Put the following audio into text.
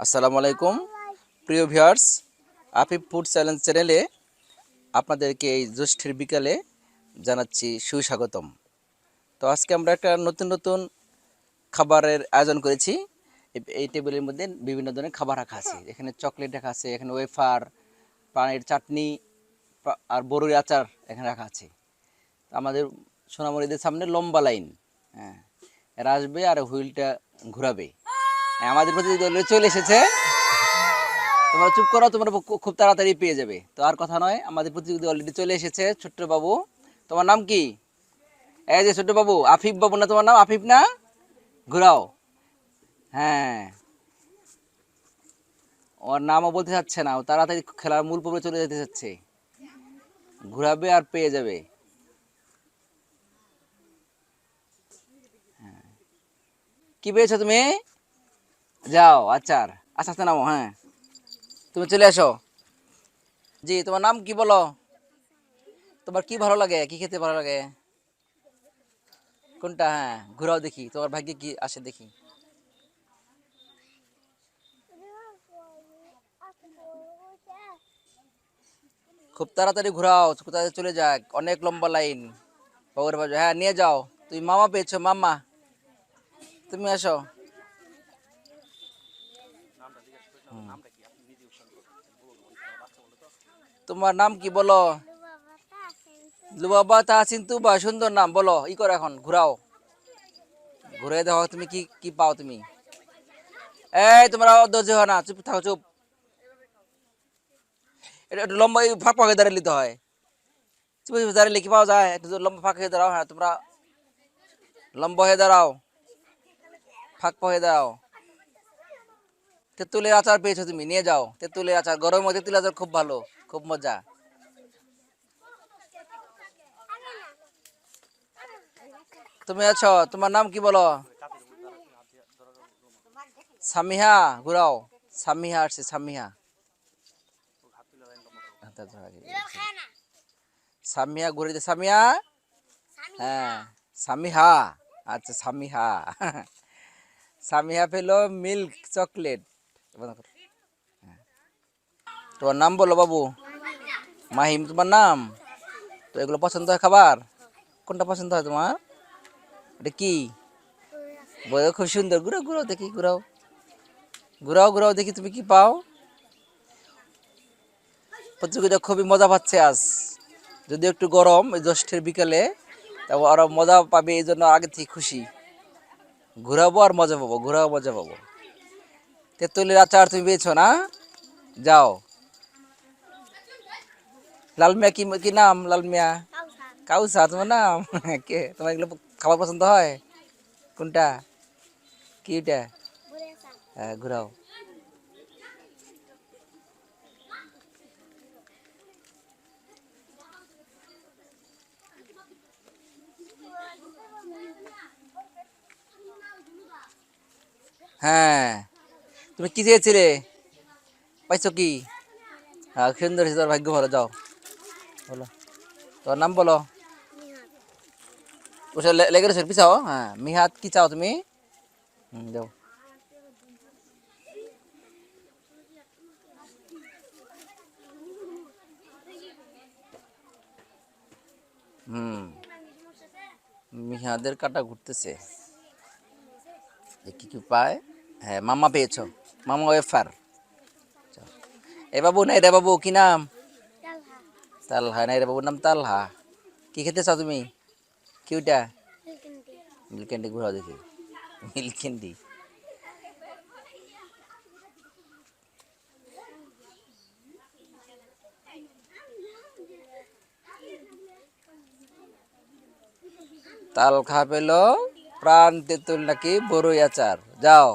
আসসালামু আলাইকুম প্রিয় ভিউয়ার্স, আফিফ ফুড চ্যালেঞ্জ চ্যানেলে আপনাদেরকে এই জ্যৈষ্ঠের বিকালে জানাচ্ছি সুস্বাগতম। তো আজকে আমরা একটা নতুন নতুন খাবারের আয়োজন করেছি। এই টেবিলের মধ্যে বিভিন্ন ধরনের খাবার রাখা আছে। এখানে চকলেট রাখা আছে, এখানে ওয়েফার, পানির চাটনি আর বড়ির আচার এখানে রাখা আছে। আমাদের সোনামণিদের সামনে লম্বা লাইন, হ্যাঁ, এরা আসবে আর হুইলটা ঘোরাবে। আমাদের প্রতিযোগিতা চলে এসেছে, তোমরা চুপ করো, তোমরা খুব তাড়াতাড়ি পেয়ে যাবে। তো আর কথা নয়, আমাদের প্রতিযোগিতা অলরেডি চলে এসেছে। ছোট্ট বাবু, তোমার নাম কি? এই যে ছোট্ট বাবু, আফিফ বাবু না তোমার নাম? আফিফ না? ঘুরাও। হ্যাঁ, ওর নামও বলতে চাচ্ছে না, ও তাড়াতাড়ি খেলার মূল পর্বে চলে যেতে চাচ্ছে। ঘুরাবে আর পেয়ে যাবে। কি পেয়েছো তুমি? যাও, আচার। আস্তে আস্তে নামো। হ্যাঁ, তুমি চলে আসো। জি, তোমার নাম কি বলো? তোমার কি ভালো লাগে, কি খেতে ভালো লাগে? কোনটা? হ্যাঁ, ঘুরাও দেখি তোমার ভাগ্যে কি আসে দেখি। খুব তাড়াতাড়ি ঘুরাও, কোথায় চলে যাক, অনেক লম্বা লাইন। বাবুর বাজু, হ্যাঁ নিয়ে যাও। তুমি মামা পেয়েছো, মামা। তুমি আসো। তোমার নাম কি বলো? লুবাবা তাহসিন তুবা, সুন্দর নাম। বলো, ই করো, এখন ঘুরাও। ঘুরে দেখো তুমি কি কি পাও তুমি। এই তোমরা ধৈর্য হয় না, চুপ থাকো, চুপ। এটা একটু লম্বা ফাঁক ফাঁকে দাঁড়িয়ে নিতে হয়। চুপ চুপ দাঁড়িয়ে কি পাওয়া যায়? একটু লম্বা ফাঁক হয়ে দাঁড়াও। হ্যাঁ, তোমরা লম্বা হয়ে দাঁড়াও, ফাঁক হয়ে দাঁড়াও। তেঁতুলের আচার পেয়েছো তুমি, নিয়ে যাও। তেঁতুলের আচার, গরমের তেঁতুলের আচার খুব ভালো, খুব মজা। তুমি আছো, তোমার নাম কি বলো? সামিহা, ঘুরাও। সামিহা আসছে, সামিহা। সামিহা ঘুরে দে, সামিহা। হ্যাঁ, সামিহা। আচ্ছা, সামিহা। সামিহা পেলো মিল্ক চকলেট। তোমার নাম বলো বাবু? মাহিম তোমার নাম? তো এগুলো পছন্দ হয় খাবার? কোনটা পছন্দ হয় তোমার? এটা কি? বলো, খুব সুন্দর। ঘুরাও ঘুরাও দেখি, ঘুরাও ঘুরাও ঘুরাও দেখি তুমি কি পাও। প্রতিযোগিতা খুবই মজা পাচ্ছে আজ, যদি একটু গরম এই জ্যৈষ্ঠের বিকালে, তা আরো মজা পাবে, এই জন্য আগে থেকে খুশি। ঘুরাবো আর মজা পাবো, ঘুরাবো মজা পাবো। তেঁতুলের আচার তুমি পেয়েছো না? যাও। লালমিয়া, কি কি নাম লালমিয়া? কাউসা তোমার নাম? কে তোমার এগুলো খাবার পছন্দ হয়? কোনটা? কি এটা? হ্যাঁ, ঘুরাও। হ্যাঁ, তুমি কি চেয়েছিলে? পাইছো কি? হ্যাঁ, সুন্দর, তোর ভাগ্য ভালো। যাও, বলো তোর নাম বলো। ওসে লেগে রয়েছে, পিছাও। হ্যাঁ, মিহাত, কি চাও তুমি? যাও। হুম, মিহাদের কাটা ঘুরতেছে, কি কি পায়। হ্যাঁ, মামা পেয়েছো, মামা ওয়েফার। এ বাবু, নাই রে বাবু, কি নাম? তালহা। নাই রে বাবুর নাম তালহা। কি খেতে চাও তুমি? কি ওইটা? মিল্ক ক্যান্ডি, ঘুরাও দেখি। Milk candy. তাল খা পেলো প্রাণ তেঁতুল নাকি বড়ই আচার। যাও।